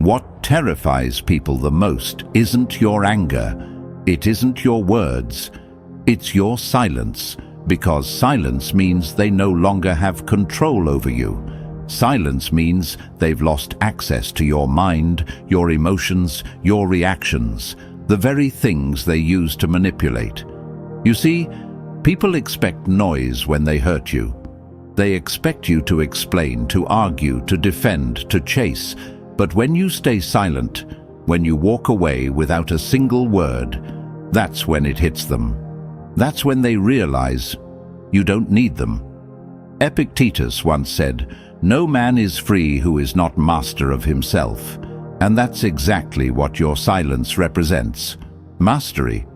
What terrifies people the most isn't your anger, it isn't your words, it's your silence, because silence means they no longer have control over you. Silence means they've lost access to your mind, your emotions, your reactions, the very things they use to manipulate. You see, people expect noise when they hurt you. They expect you to explain, to argue, to defend, to chase. But when you stay silent, when you walk away without a single word, that's when it hits them. That's when they realize you don't need them. Epictetus once said, "No man is free who is not master of himself." And that's exactly what your silence represents. Mastery.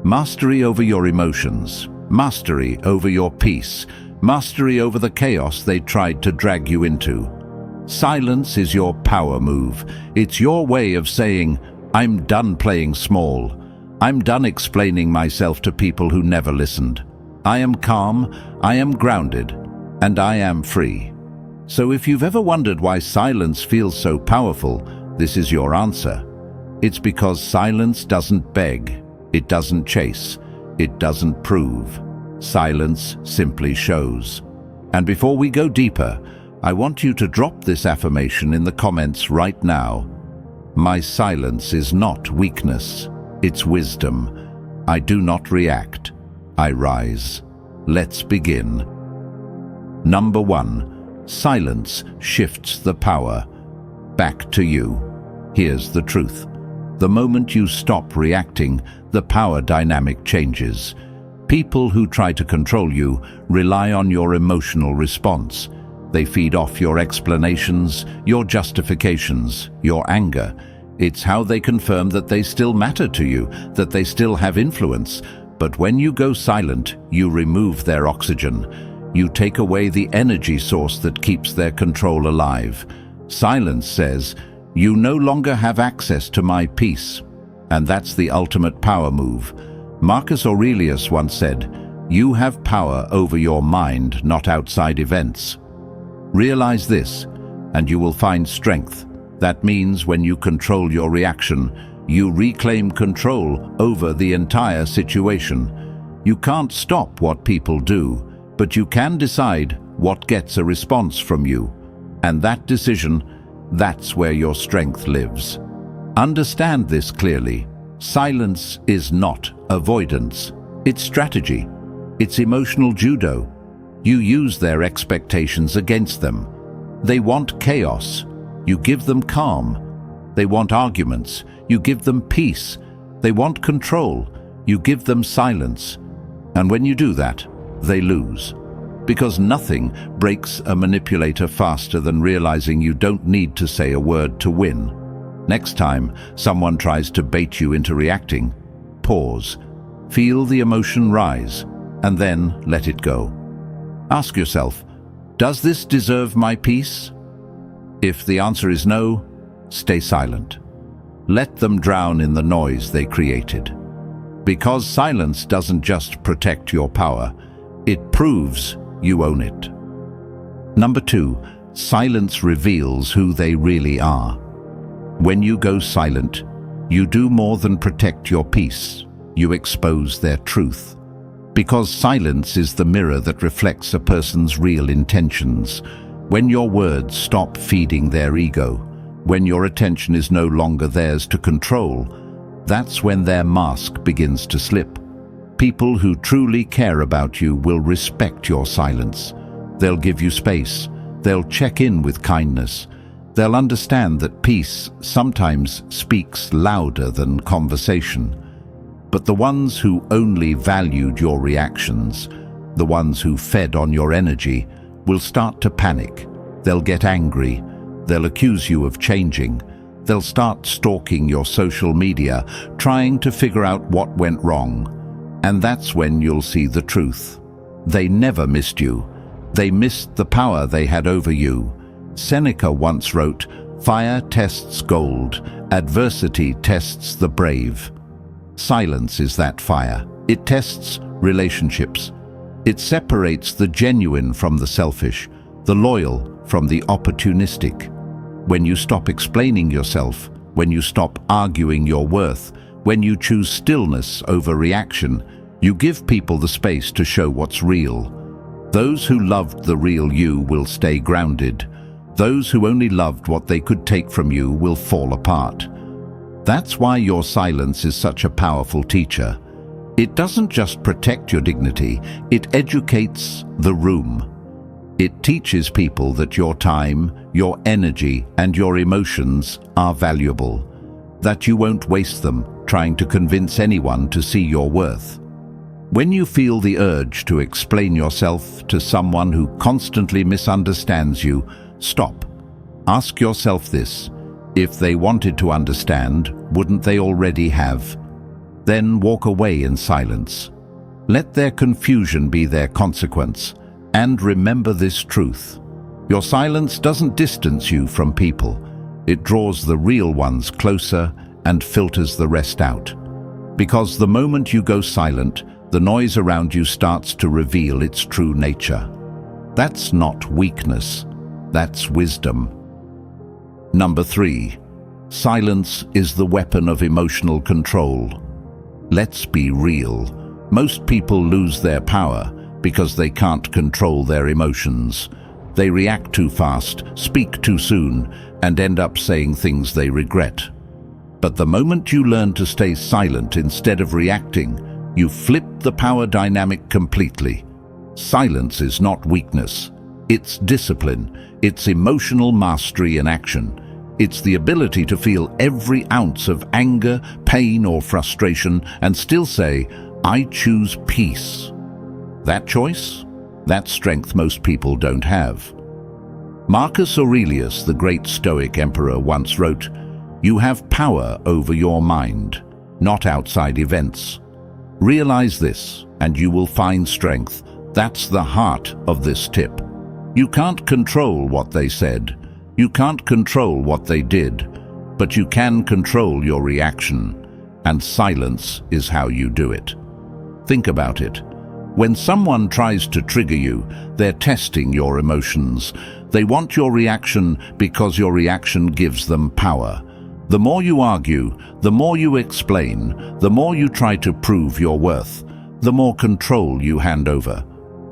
Mastery over your emotions. Mastery over your peace. Mastery over the chaos they tried to drag you into. Silence is your power move. It's your way of saying, "I'm done playing small. I'm done explaining myself to people who never listened. I am calm, I am grounded, and I am free." So if you've ever wondered why silence feels so powerful, this is your answer. It's because silence doesn't beg, it doesn't chase, it doesn't prove. Silence simply shows. And before we go deeper, I want you to drop this affirmation in the comments right now. My silence is not weakness, it's wisdom. I do not react, I rise. Let's begin. Number 1. Silence shifts the power back to you. Here's the truth. The moment you stop reacting, the power dynamic changes. People who try to control you rely on your emotional response. They feed off your explanations, your justifications, your anger. It's how they confirm that they still matter to you, that they still have influence. But when you go silent, you remove their oxygen. You take away the energy source that keeps their control alive. Silence says, "You no longer have access to my peace." And that's the ultimate power move. Marcus Aurelius once said, "You have power over your mind, not outside events." Realize this, and you will find strength. That means when you control your reaction, you reclaim control over the entire situation. You can't stop what people do, but you can decide what gets a response from you. And that decision, that's where your strength lives. Understand this clearly. Silence is not avoidance. It's strategy. It's emotional judo. You use their expectations against them. They want chaos. You give them calm. They want arguments. You give them peace. They want control. You give them silence. And when you do that, they lose. Because nothing breaks a manipulator faster than realizing you don't need to say a word to win. Next time someone tries to bait you into reacting, pause, feel the emotion rise, and then let it go. Ask yourself, does this deserve my peace? If the answer is no, stay silent. Let them drown in the noise they created. Because silence doesn't just protect your power, it proves you own it. Number 2, silence reveals who they really are. When you go silent, you do more than protect your peace. You expose their truth. Because silence is the mirror that reflects a person's real intentions. When your words stop feeding their ego, when your attention is no longer theirs to control, that's when their mask begins to slip. People who truly care about you will respect your silence. They'll give you space. They'll check in with kindness. They'll understand that peace sometimes speaks louder than conversation. But the ones who only valued your reactions, the ones who fed on your energy, will start to panic. They'll get angry. They'll accuse you of changing. They'll start stalking your social media, trying to figure out what went wrong. And that's when you'll see the truth. They never missed you. They missed the power they had over you. Seneca once wrote, "Fire tests gold, adversity tests the brave." Silence is that fire. It tests relationships. It separates the genuine from the selfish, the loyal from the opportunistic. When you stop explaining yourself, when you stop arguing your worth, when you choose stillness over reaction, you give people the space to show what's real. Those who loved the real you will stay grounded. Those who only loved what they could take from you will fall apart. That's why your silence is such a powerful teacher. It doesn't just protect your dignity, it educates the room. It teaches people that your time, your energy, and your emotions are valuable, that you won't waste them trying to convince anyone to see your worth. When you feel the urge to explain yourself to someone who constantly misunderstands you, stop. Ask yourself this: if they wanted to understand, wouldn't they already have? Then walk away in silence. Let their confusion be their consequence, and remember this truth: your silence doesn't distance you from people. It draws the real ones closer and filters the rest out. Because the moment you go silent, the noise around you starts to reveal its true nature. That's not weakness, that's wisdom. Number 3. Silence is the weapon of emotional control. Let's be real. Most people lose their power because they can't control their emotions. They react too fast, speak too soon, and end up saying things they regret. But the moment you learn to stay silent instead of reacting, you flip the power dynamic completely. Silence is not weakness. It's discipline. It's emotional mastery in action. It's the ability to feel every ounce of anger, pain, or frustration and still say, "I choose peace." That choice? That strength most people don't have. Marcus Aurelius, the great Stoic emperor, once wrote, "You have power over your mind, not outside events." Realize this, and you will find strength. That's the heart of this tip. You can't control what they said. You can't control what they did, but you can control your reaction, and silence is how you do it. Think about it. When someone tries to trigger you, they're testing your emotions. They want your reaction because your reaction gives them power. The more you argue, the more you explain, the more you try to prove your worth, the more control you hand over.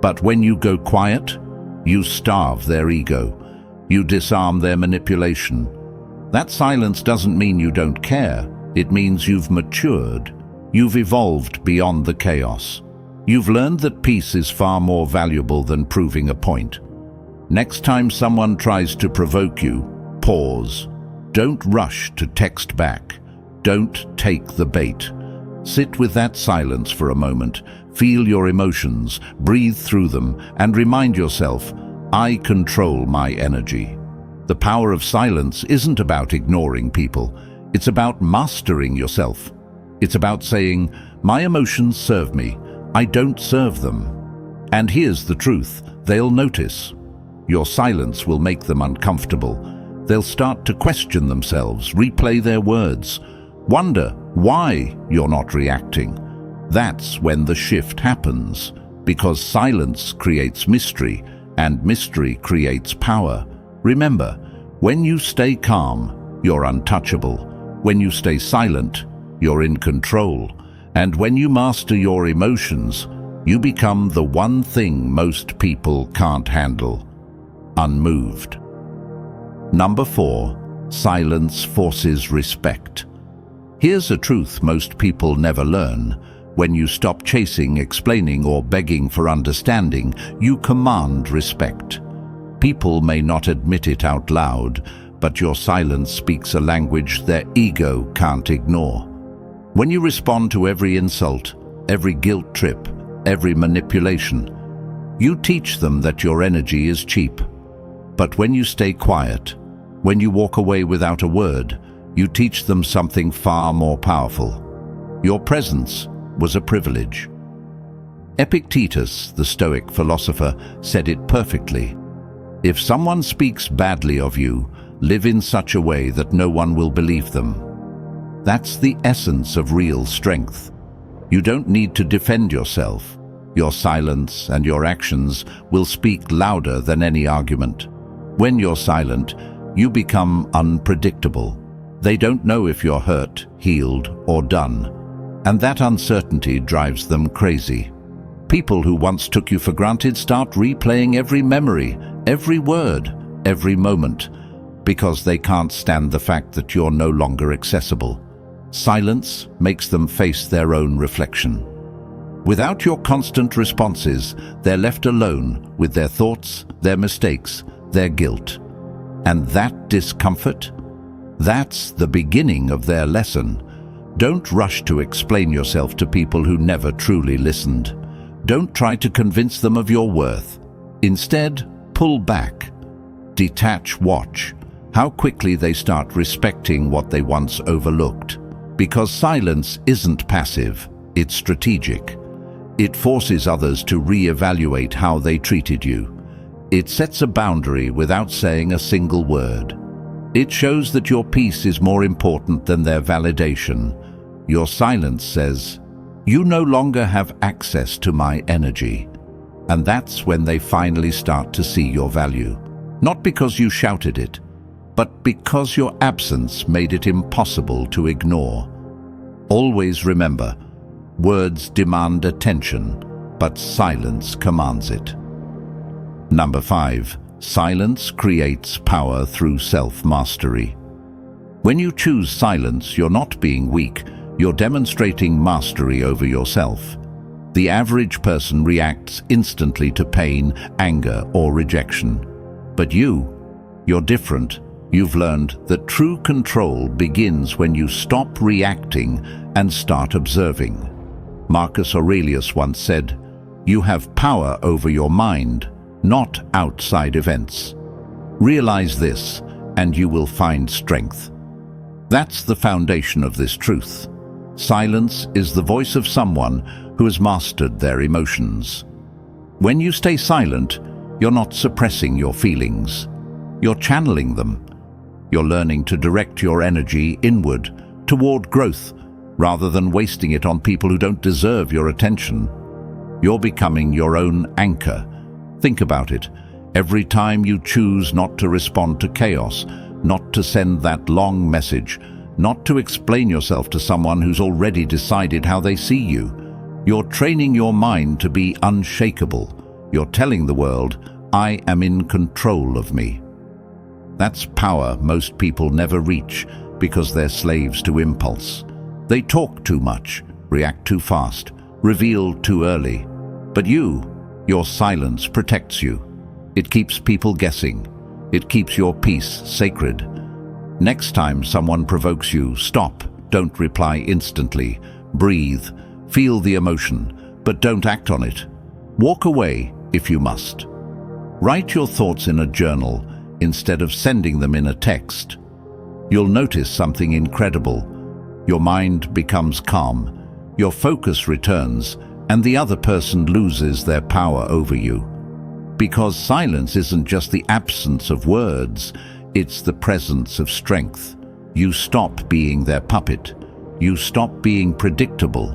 But when you go quiet, you starve their ego. You disarm their manipulation. That silence doesn't mean you don't care. It means you've matured. You've evolved beyond the chaos. You've learned that peace is far more valuable than proving a point. Next time someone tries to provoke you, pause. Don't rush to text back. Don't take the bait. Sit with that silence for a moment. Feel your emotions, breathe through them, and remind yourself, I control my energy. The power of silence isn't about ignoring people. It's about mastering yourself. It's about saying, my emotions serve me. I don't serve them. And here's the truth. They'll notice. Your silence will make them uncomfortable. They'll start to question themselves, replay their words, wonder why you're not reacting. That's when the shift happens, because silence creates mystery, and mystery creates power. Remember, when you stay calm, you're untouchable. When you stay silent, you're in control. And when you master your emotions, you become the one thing most people can't handle: unmoved. Number 4, silence forces respect. Here's a truth most people never learn. When you stop chasing, explaining, or begging for understanding, you command respect. People may not admit it out loud, but your silence speaks a language their ego can't ignore. When you respond to every insult, every guilt trip, every manipulation, you teach them that your energy is cheap. But when you stay quiet, when you walk away without a word, you teach them something far more powerful. Your presence was a privilege. Epictetus, the Stoic philosopher, said it perfectly. If someone speaks badly of you, live in such a way that no one will believe them. That's the essence of real strength. You don't need to defend yourself. Your silence and your actions will speak louder than any argument. When you're silent, You become unpredictable. They don't know if you're hurt, healed, or done. And that uncertainty drives them crazy. People who once took you for granted start replaying every memory, every word, every moment, because they can't stand the fact that you're no longer accessible. Silence makes them face their own reflection. Without your constant responses, they're left alone with their thoughts, their mistakes, their guilt. And that discomfort? That's the beginning of their lesson. Don't rush to explain yourself to people who never truly listened. Don't try to convince them of your worth. Instead, pull back. Detach, watch how quickly they start respecting what they once overlooked. Because silence isn't passive, it's strategic. It forces others to re-evaluate how they treated you. It sets a boundary without saying a single word. It shows that your peace is more important than their validation. Your silence says, "You no longer have access to my energy." And that's when they finally start to see your value. Not because you shouted it, but because your absence made it impossible to ignore. Always remember, words demand attention, but silence commands it. Number 5. Silence creates power through self-mastery. When you choose silence, you're not being weak, you're demonstrating mastery over yourself. The average person reacts instantly to pain, anger, or rejection. But you're different. You've learned that true control begins when you stop reacting and start observing. Marcus Aurelius once said, "You have power over your mind, not outside events." Realize this, and you will find strength. That's the foundation of this truth. Silence is the voice of someone who has mastered their emotions. When you stay silent, you're not suppressing your feelings. You're channeling them. You're learning to direct your energy inward, toward growth, rather than wasting it on people who don't deserve your attention. You're becoming your own anchor. Think about it. Every time you choose not to respond to chaos, not to send that long message, not to explain yourself to someone who's already decided how they see you, you're training your mind to be unshakable. You're telling the world, "I am in control of me." That's power most people never reach because they're slaves to impulse. They talk too much, react too fast, reveal too early. But your silence protects you. It keeps people guessing. It keeps your peace sacred. Next time someone provokes you, stop. Don't reply instantly. Breathe. Feel the emotion, but don't act on it. Walk away if you must. Write your thoughts in a journal instead of sending them in a text. You'll notice something incredible. Your mind becomes calm, your focus returns, and the other person loses their power over you. Because silence isn't just the absence of words, it's the presence of strength. You stop being their puppet. You stop being predictable.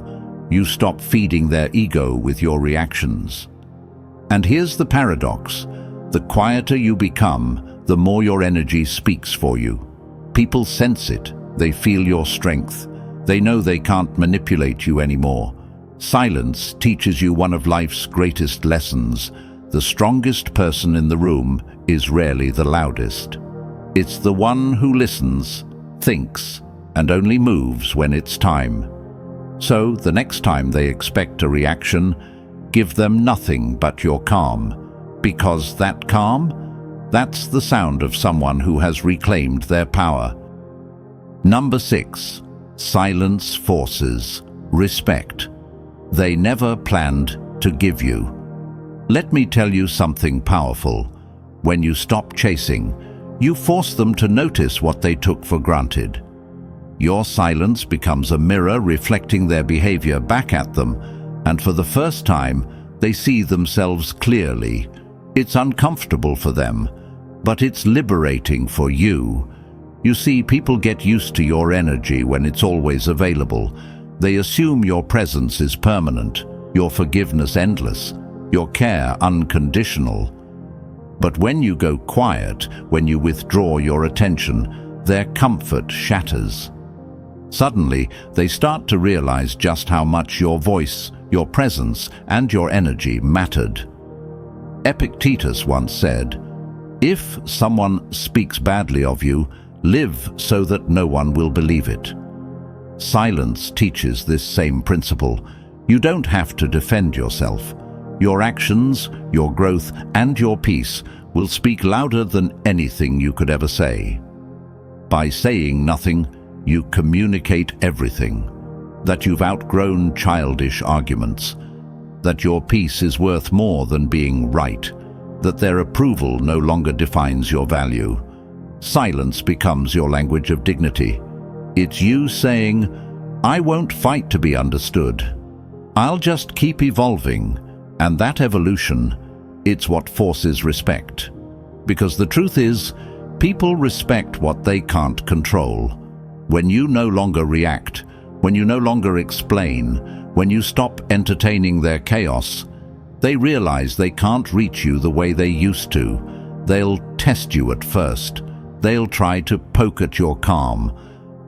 You stop feeding their ego with your reactions. And here's the paradox. The quieter you become, the more your energy speaks for you. People sense it. They feel your strength. They know they can't manipulate you anymore. Silence teaches you one of life's greatest lessons. The strongest person in the room is rarely the loudest. It's the one who listens, thinks, and only moves when it's time. So, the next time they expect a reaction, give them nothing but your calm. Because that calm, that's the sound of someone who has reclaimed their power. Number 6. Silence forces respect. They never planned to give you. Let me tell you something powerful. When you stop chasing, you force them to notice what they took for granted. Your silence becomes a mirror reflecting their behavior back at them, and for the first time, they see themselves clearly. It's uncomfortable for them, but it's liberating for you. You see, people get used to your energy when it's always available. They assume your presence is permanent, your forgiveness endless, your care unconditional. But when you go quiet, when you withdraw your attention, their comfort shatters. Suddenly, they start to realize just how much your voice, your presence, and your energy mattered. Epictetus once said, "If someone speaks badly of you, live so that no one will believe it." Silence teaches this same principle. You don't have to defend yourself. Your actions, your growth, and your peace will speak louder than anything you could ever say. By saying nothing, you communicate everything. That you've outgrown childish arguments. That your peace is worth more than being right. That their approval no longer defines your value. Silence becomes your language of dignity. It's you saying, "I won't fight to be understood. I'll just keep evolving." And that evolution, it's what forces respect. Because the truth is, people respect what they can't control. When you no longer react, when you no longer explain, when you stop entertaining their chaos, they realize they can't reach you the way they used to. They'll test you at first. They'll try to poke at your calm.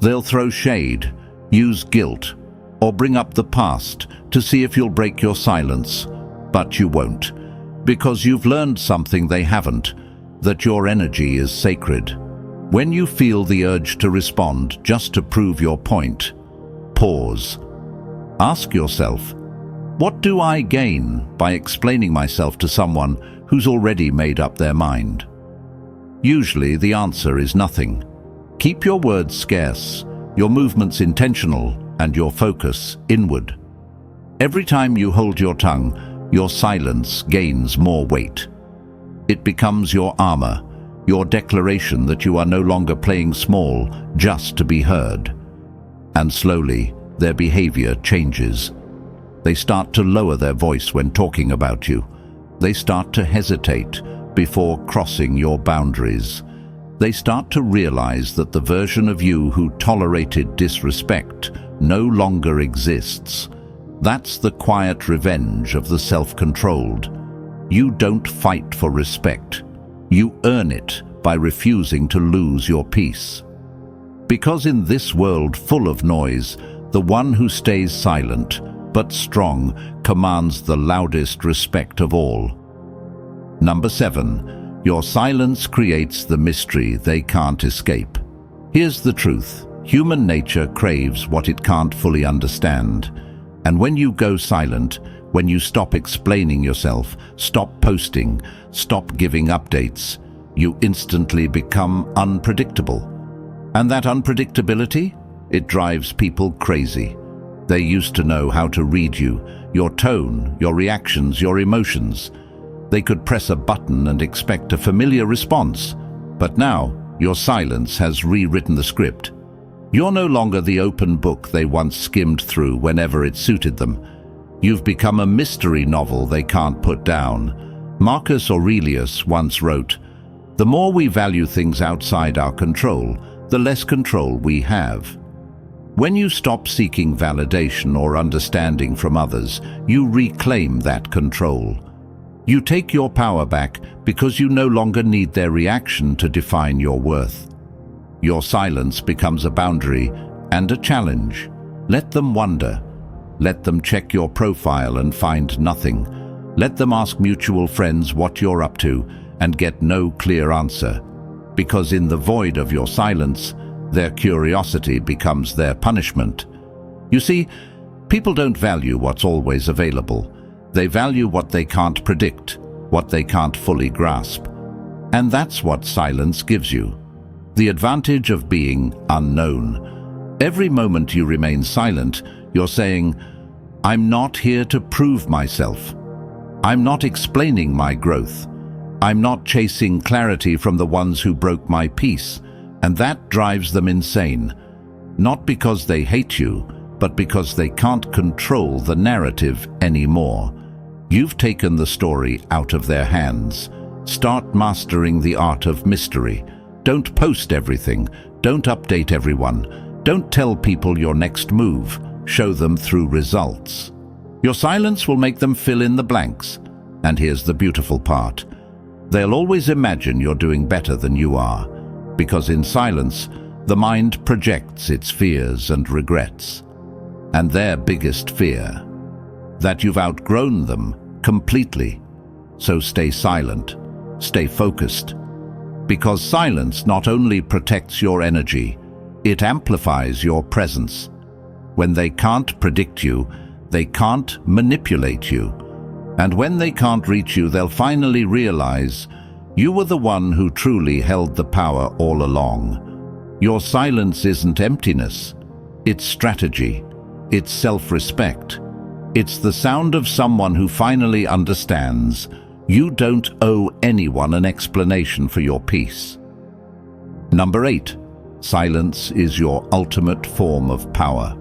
They'll throw shade, use guilt, or bring up the past to see if you'll break your silence. But you won't, because you've learned something they haven't, that your energy is sacred. When you feel the urge to respond just to prove your point, pause. Ask yourself, what do I gain by explaining myself to someone who's already made up their mind? Usually the answer is nothing. Keep your words scarce, your movements intentional, and your focus inward. Every time you hold your tongue, your silence gains more weight. It becomes your armor, your declaration that you are no longer playing small just to be heard. And slowly, their behavior changes. They start to lower their voice when talking about you. They start to hesitate before crossing your boundaries. They start to realize that the version of you who tolerated disrespect no longer exists. That's the quiet revenge of the self-controlled. You don't fight for respect. You earn it by refusing to lose your peace. Because in this world full of noise, the one who stays silent but strong commands the loudest respect of all. Number 7. Your silence creates the mystery they can't escape. Here's the truth. Human nature craves what it can't fully understand. And when you go silent, when you stop explaining yourself, stop posting, stop giving updates, you instantly become unpredictable. And that unpredictability, it drives people crazy. They used to know how to read you, your tone, your reactions, your emotions. They could press a button and expect a familiar response. But now, your silence has rewritten the script. You're no longer the open book they once skimmed through whenever it suited them. You've become a mystery novel they can't put down. Marcus Aurelius once wrote, "The more we value things outside our control, the less control we have." When you stop seeking validation or understanding from others, you reclaim that control. You take your power back because you no longer need their reaction to define your worth. Your silence becomes a boundary and a challenge. Let them wonder. Let them check your profile and find nothing. Let them ask mutual friends what you're up to and get no clear answer. Because in the void of your silence, their curiosity becomes their punishment. You see, people don't value what's always available. They value what they can't predict, what they can't fully grasp. And that's what silence gives you. The advantage of being unknown. Every moment you remain silent, you're saying, "I'm not here to prove myself. I'm not explaining my growth. I'm not chasing clarity from the ones who broke my peace." And that drives them insane. Not because they hate you, but because they can't control the narrative anymore. You've taken the story out of their hands. Start mastering the art of mystery. Don't post everything. Don't update everyone. Don't tell people your next move. Show them through results. Your silence will make them fill in the blanks. And here's the beautiful part. They'll always imagine you're doing better than you are, because in silence, the mind projects its fears and regrets. And their biggest fear, that you've outgrown them completely. So stay silent, stay focused, because silence not only protects your energy, it amplifies your presence. When they can't predict you, they can't manipulate you. And when they can't reach you, they'll finally realize you were the one who truly held the power all along. Your silence isn't emptiness, it's strategy, it's self-respect. It's the sound of someone who finally understands you don't owe anyone an explanation for your peace. Number 8. Silence is your ultimate form of power.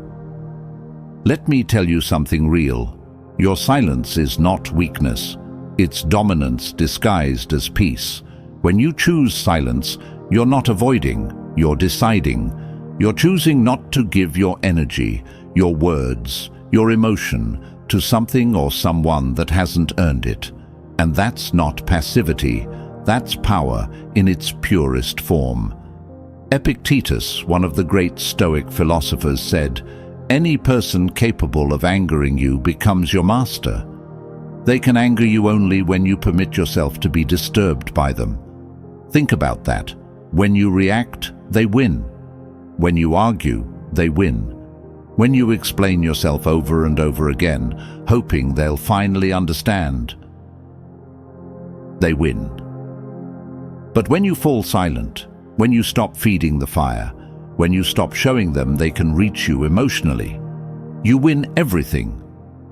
Let me tell you something real. Your silence is not weakness. It's dominance disguised as peace. When you choose silence, you're not avoiding, you're deciding. You're choosing not to give your energy, your words, your emotion to something or someone that hasn't earned it. And that's not passivity, that's power in its purest form. Epictetus, one of the great Stoic philosophers, said, "Any person capable of angering you becomes your master." They can anger you only when you permit yourself to be disturbed by them. Think about that. When you react, they win. When you argue, they win. When you explain yourself over and over again, hoping they'll finally understand, they win. But when you fall silent, when you stop feeding the fire, when you stop showing them they can reach you emotionally, you win everything.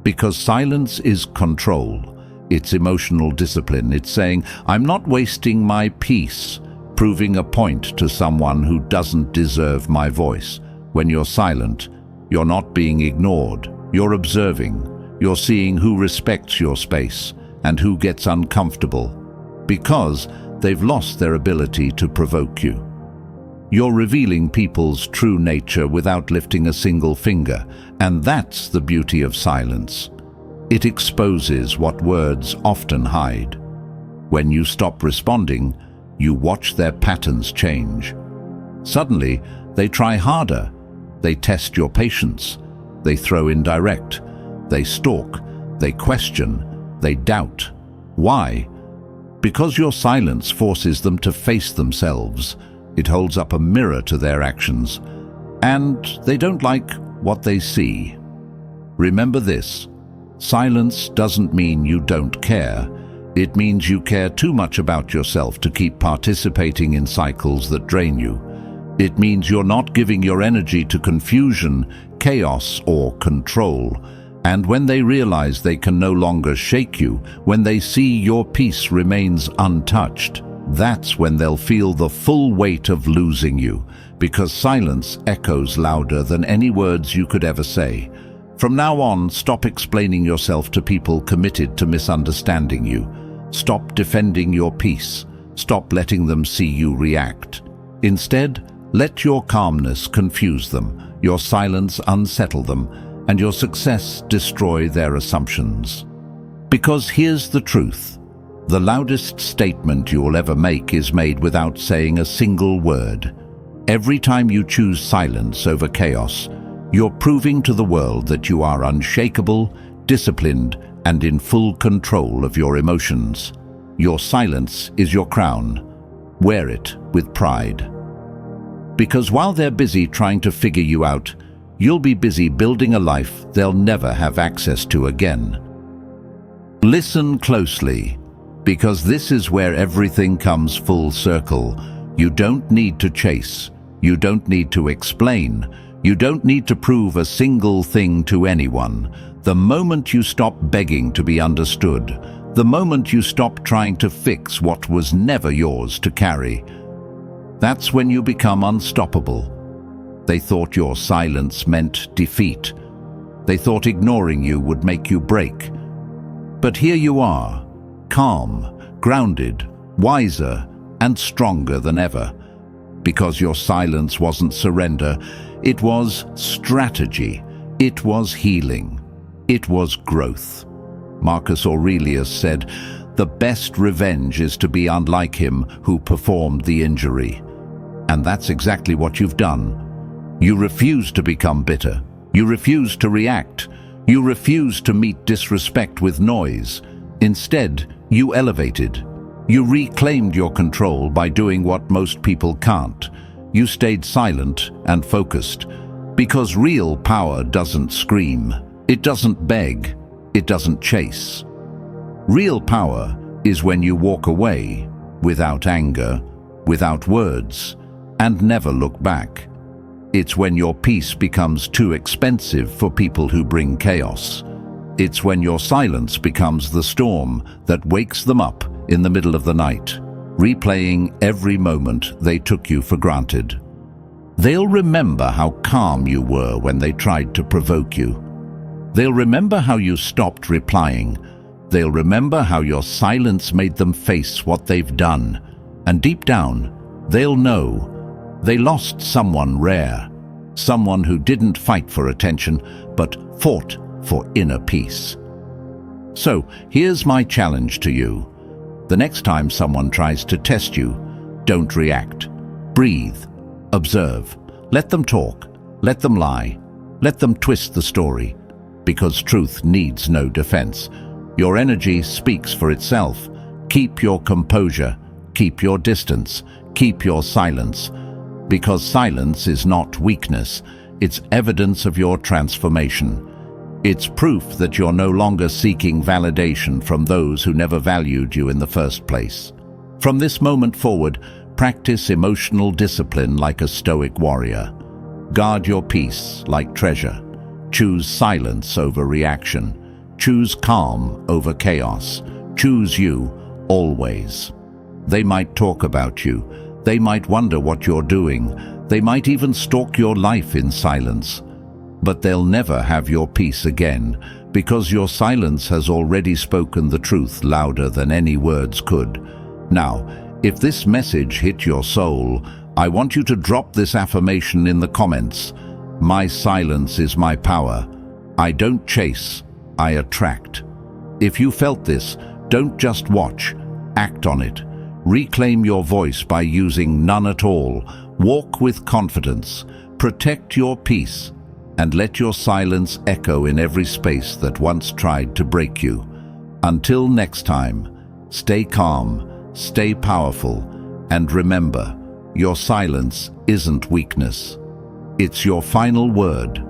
Because silence is control. It's emotional discipline. It's saying, I'm not wasting my peace, proving a point to someone who doesn't deserve my voice. When you're silent, you're not being ignored. You're observing. You're seeing who respects your space and who gets uncomfortable, because they've lost their ability to provoke you. You're revealing people's true nature without lifting a single finger, and that's the beauty of silence. It exposes what words often hide. When you stop responding, you watch their patterns change. Suddenly, they try harder. They test your patience. They throw indirect. They stalk. They question. They doubt. Why? Because your silence forces them to face themselves. It holds up a mirror to their actions, and they don't like what they see. Remember this: silence doesn't mean you don't care. It means you care too much about yourself to keep participating in cycles that drain you. It means you're not giving your energy to confusion, chaos, or control. And when they realize they can no longer shake you, when they see your peace remains untouched, that's when they'll feel the full weight of losing you, because silence echoes louder than any words you could ever say. From now on, stop explaining yourself to people committed to misunderstanding you. Stop defending your peace. Stop letting them see you react. Instead, let your calmness confuse them, your silence unsettle them, and your success destroy their assumptions. Because here's the truth. The loudest statement you'll ever make is made without saying a single word. Every time you choose silence over chaos, you're proving to the world that you are unshakable, disciplined, and in full control of your emotions. Your silence is your crown. Wear it with pride. Because while they're busy trying to figure you out, you'll be busy building a life they'll never have access to again. Listen closely, because this is where everything comes full circle. You don't need to chase. You don't need to explain. You don't need to prove a single thing to anyone. The moment you stop begging to be understood, the moment you stop trying to fix what was never yours to carry, that's when you become unstoppable. They thought your silence meant defeat. They thought ignoring you would make you break. But here you are, calm, grounded, wiser, and stronger than ever. Because your silence wasn't surrender, it was strategy, it was healing, it was growth. Marcus Aurelius said, The best revenge is to be unlike him who performed the injury. And that's exactly what you've done. You refuse to become bitter. You refuse to react. You refuse to meet disrespect with noise. Instead, you elevated. You reclaimed your control by doing what most people can't. You stayed silent and focused. Because real power doesn't scream. It doesn't beg. It doesn't chase. Real power is when you walk away, without anger, without words, and never look back. It's when your peace becomes too expensive for people who bring chaos. It's when your silence becomes the storm that wakes them up in the middle of the night, replaying every moment they took you for granted. They'll remember how calm you were when they tried to provoke you. They'll remember how you stopped replying. They'll remember how your silence made them face what they've done. And deep down, they'll know they lost someone rare, someone who didn't fight for attention, but fought for inner peace. So, here's my challenge to you. The next time someone tries to test you, don't react. Breathe. Observe. Let them talk. Let them lie. Let them twist the story. Because truth needs no defense. Your energy speaks for itself. Keep your composure. Keep your distance. Keep your silence. Because silence is not weakness. It's evidence of your transformation. It's proof that you're no longer seeking validation from those who never valued you in the first place. From this moment forward, practice emotional discipline like a Stoic warrior. Guard your peace like treasure. Choose silence over reaction. Choose calm over chaos. Choose you, always. They might talk about you. They might wonder what you're doing. They might even stalk your life in silence. But they'll never have your peace again, because your silence has already spoken the truth louder than any words could. Now, if this message hit your soul, I want you to drop this affirmation in the comments. My silence is my power. I don't chase, I attract. If you felt this, don't just watch, act on it. Reclaim your voice by using none at all. Walk with confidence. Protect your peace. And let your silence echo in every space that once tried to break you. Until next time, stay calm, stay powerful, and remember, your silence isn't weakness. It's your final word.